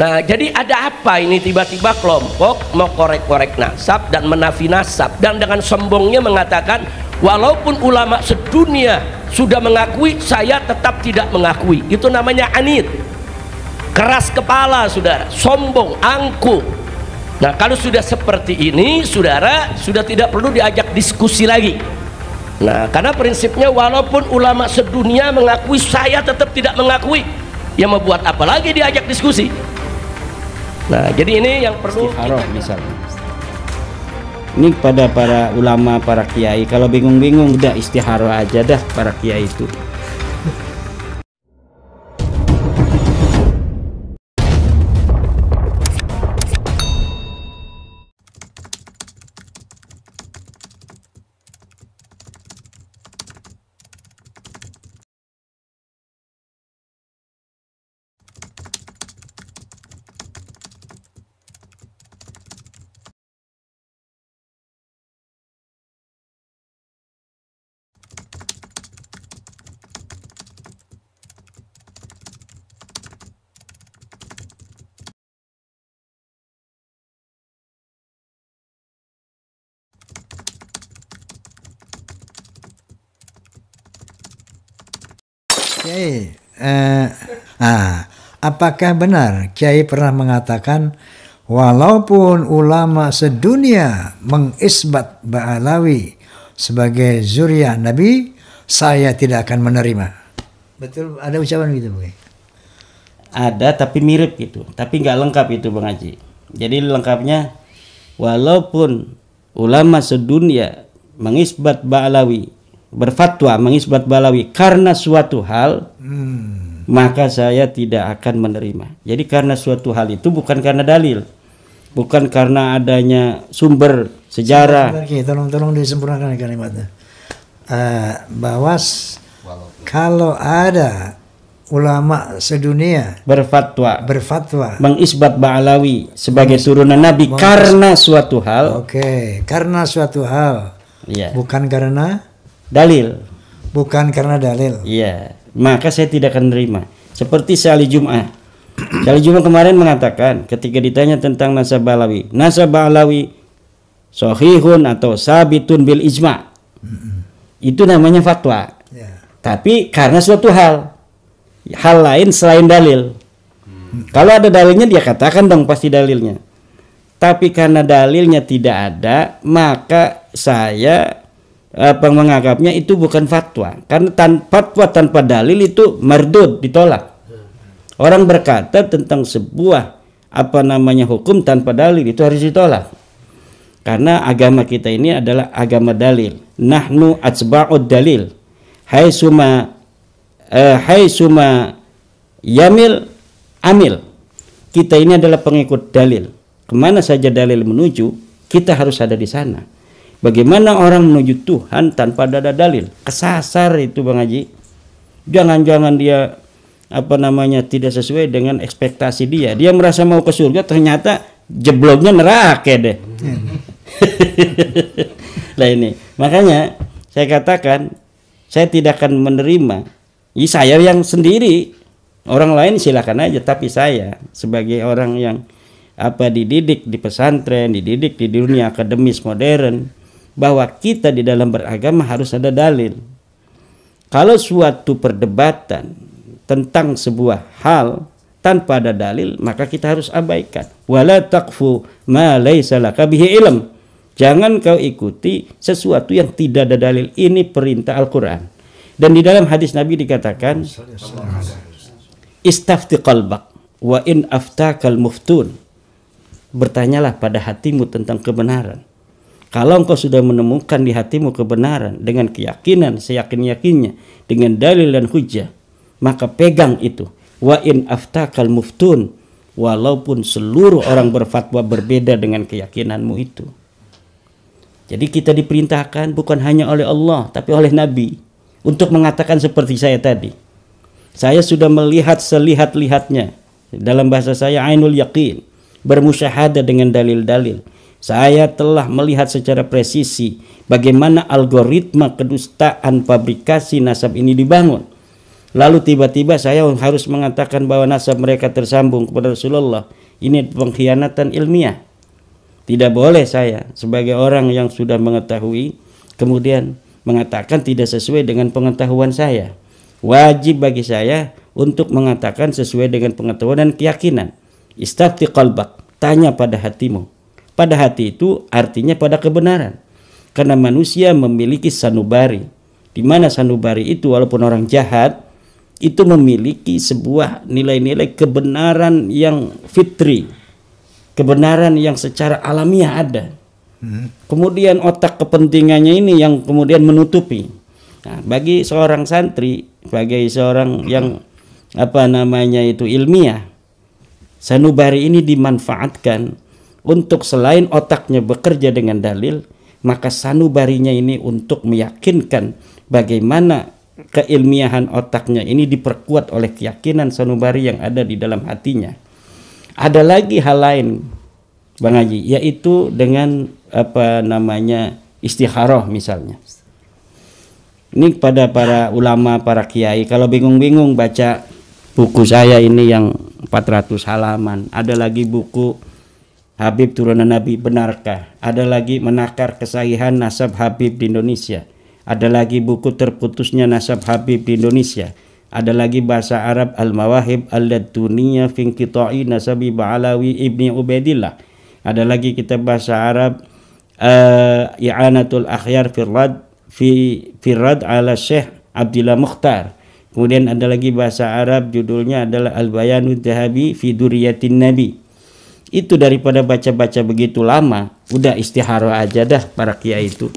Nah, jadi ada apa ini tiba-tiba kelompok mau korek-korek nasab dan menafi nasab, dan dengan sombongnya mengatakan walaupun ulama sedunia sudah mengakui, saya tetap tidak mengakui. Itu namanya anid, keras kepala, saudara, sombong, angkuh. Nah, kalau sudah seperti ini, saudara, sudah tidak perlu diajak diskusi lagi. Nah, karena prinsipnya walaupun ulama sedunia mengakui, saya tetap tidak mengakui. Ya mau buat apa lagi diajak diskusi? Nah, jadi ini yang perlu istikharah misalnya. Ini pada para ulama, para kiai, kalau bingung-bingung udah istikharah aja dah para kiai itu. Kiai, apakah benar Kiai pernah mengatakan walaupun ulama sedunia mengisbat Ba'alawi sebagai zuriyah Nabi, saya tidak akan menerima? Betul, ada ucapan gitu, Bu? Ada, tapi mirip gitu, tapi nggak lengkap itu, Bang Haji. Jadi lengkapnya, walaupun ulama sedunia mengisbat Ba'alawi, berfatwa mengisbat Ba'alawi karena suatu hal, maka saya tidak akan menerima. Jadi karena suatu hal itu bukan karena dalil, bukan karena adanya sumber sejarah. Tolong disempurnakan kalimatnya. Bahwa kalau ada ulama sedunia berfatwa mengisbat Ba'alawi sebagai turunan Nabi karena suatu hal. Oke, karena suatu hal. Iya. Bukan karena dalil. Bukan karena dalil. Iya, maka saya tidak akan menerima. Seperti Syali Jum'ah. Syali Jum'ah kemarin mengatakan ketika ditanya tentang nasab Ba'alawi, nasab Ba'alawi sahihun atau sabitun bil ijma'. Itu namanya fatwa. Ya. Tapi karena suatu hal lain selain dalil. Kalau ada dalilnya dia katakan dong pasti dalilnya. Tapi karena dalilnya tidak ada, maka saya menganggapnya itu bukan fatwa. Karena fatwa tanpa dalil itu mardud, ditolak. Orang berkata tentang sebuah hukum tanpa dalil itu harus ditolak. Karena agama kita ini adalah agama dalil. Nahnu atsba'ud dalil. Haitsuma yamil amil. Kita ini adalah pengikut dalil. Kemana saja dalil menuju, kita harus ada di sana. Bagaimana orang menuju Tuhan tanpa ada dalil? Kesasar itu, Bang Haji. Jangan-jangan dia tidak sesuai dengan ekspektasi dia. Dia merasa mau ke surga, ternyata jebloknya neraka deh. Nah ini, makanya saya katakan saya tidak akan menerima. Saya yang sendiri, orang lain silakan aja, tapi saya sebagai orang yang dididik di pesantren, dididik di dunia akademis modern, bahwa kita di dalam beragama harus ada dalil. Kalau suatu perdebatan tentang sebuah hal tanpa ada dalil, maka kita harus abaikan. Wala taqfu ma laisa laka bihi ilm. Jangan kau ikuti sesuatu yang tidak ada dalil. Ini perintah Al-Qur'an. Dan di dalam hadis Nabi dikatakan, istafti qalbak wa in aftakal muftun. Bertanyalah pada hatimu tentang kebenaran. Kalau engkau sudah menemukan di hatimu kebenaran dengan keyakinan, seyakin-yakinnya, dengan dalil dan hujjah, maka pegang itu. Wa in aftakal muftun, walaupun seluruh orang berfatwa berbeda dengan keyakinanmu itu. Jadi kita diperintahkan bukan hanya oleh Allah, tapi oleh Nabi untuk mengatakan seperti saya tadi. Saya sudah melihat selihat-lihatnya. Dalam bahasa saya ainul yaqin, bermusyahadah dengan dalil-dalil. Saya telah melihat secara presisi bagaimana algoritma kedustaan fabrikasi nasab ini dibangun. lalu tiba-tiba saya harus mengatakan bahwa nasab mereka tersambung kepada Rasulullah. Ini pengkhianatan ilmiah. Tidak boleh saya sebagai orang yang sudah mengetahui kemudian mengatakan tidak sesuai dengan pengetahuan saya. Wajib bagi saya untuk mengatakan sesuai dengan pengetahuan dan keyakinan. Istafti qalbak, tanya pada hatimu. Pada hati itu artinya pada kebenaran. Karena manusia memiliki sanubari, di mana sanubari itu walaupun orang jahat itu memiliki sebuah nilai-nilai kebenaran yang fitri, kebenaran yang secara alamiah ada. Kemudian otak kepentingannya ini yang kemudian menutupi. Nah, bagi seorang santri, sebagai seorang yang ilmiah, sanubari ini dimanfaatkan untuk selain otaknya bekerja dengan dalil, maka sanubarinya ini untuk meyakinkan bagaimana keilmiahan otaknya ini diperkuat oleh keyakinan sanubari yang ada di dalam hatinya. Ada lagi hal lain, Bang Haji, yaitu dengan istikharah misalnya. Ini pada para ulama, para kiai, kalau bingung-bingung baca buku saya ini yang 400 halaman, ada lagi buku Habib Turunan Nabi Benarkah, ada lagi menakar kesahihan nasab Habib di Indonesia, ada lagi buku terputusnya nasab Habib di Indonesia, ada lagi bahasa Arab Al-Mawahib Al-Laduniyah fi Inqita'i Nasabi Ba'alawi Ibni Ubaidillah, ada lagi kitab bahasa Arab I'anatul Akhyar Firrad ala Syekh Abdillah Mukhtar. Kemudian ada lagi bahasa Arab judulnya adalah Al-Bayanud Dhahabi fi Duriyatin Nabi. Itu daripada baca-baca begitu lama, udah istikharah aja dah para kiai itu.